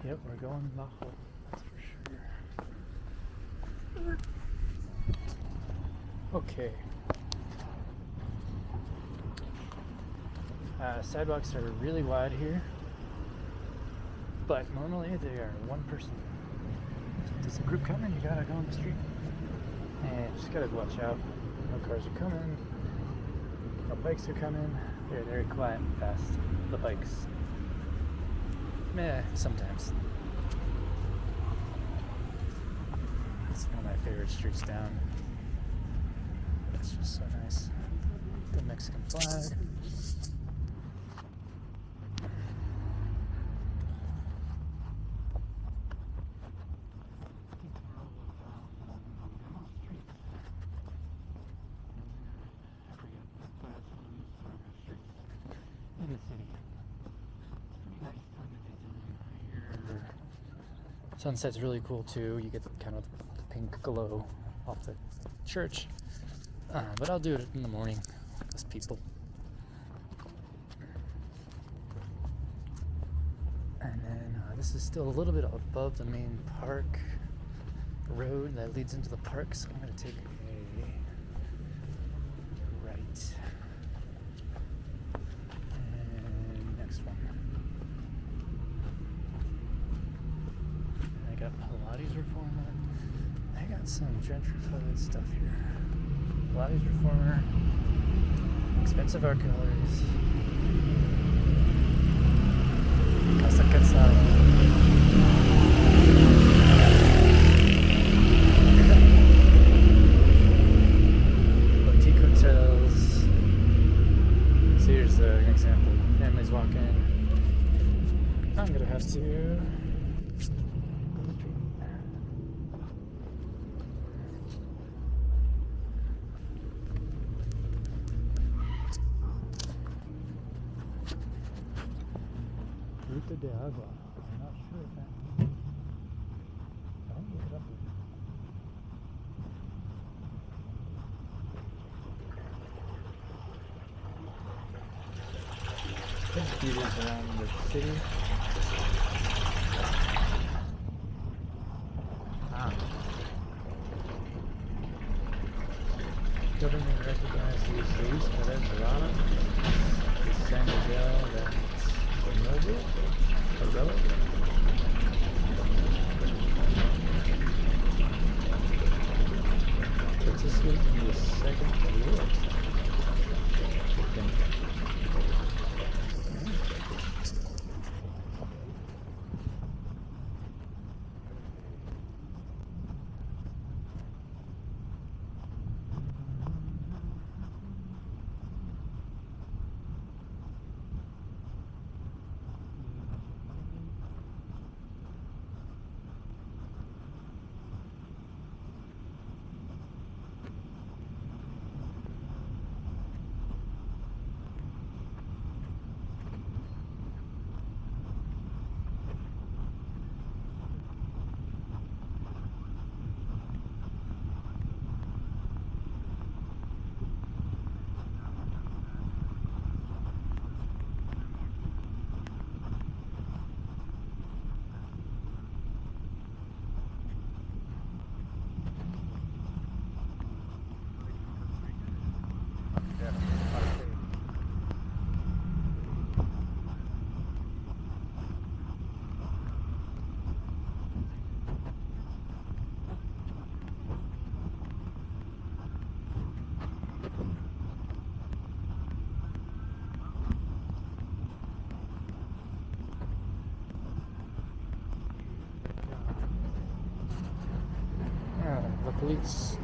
Yep, we're going the hole, that's for sure. Okay. Sidewalks are really wide here, but normally they are one person. If there's a group coming, you gotta go on the street. And just gotta watch out. No cars are coming, no bikes are coming. They're very quiet and fast, the bikes. Sometimes. It's one of my favorite streets down. It's just so nice. The Mexican flag. In the city. Sunset's really cool too. You get kind of the pink glow off the church. But I'll do it in the morning. Less people. And then this is still a little bit above the main park road that leads into the park, so I'm going to take a right. And next one. And I got Pilates Reformer. I got some gentrified stuff here. Pilates Reformer. Expensive art galleries. Casa Cansada. Boutique hotels. So here's an example. Families walk in. I'm gonna have to go to the street. Ruta de Agua. I'm not sure if that. I don't look it up. Computers around the city. Government recognized these streets, but as Verona, the San Miguel de Allende, participate in the Second War. The police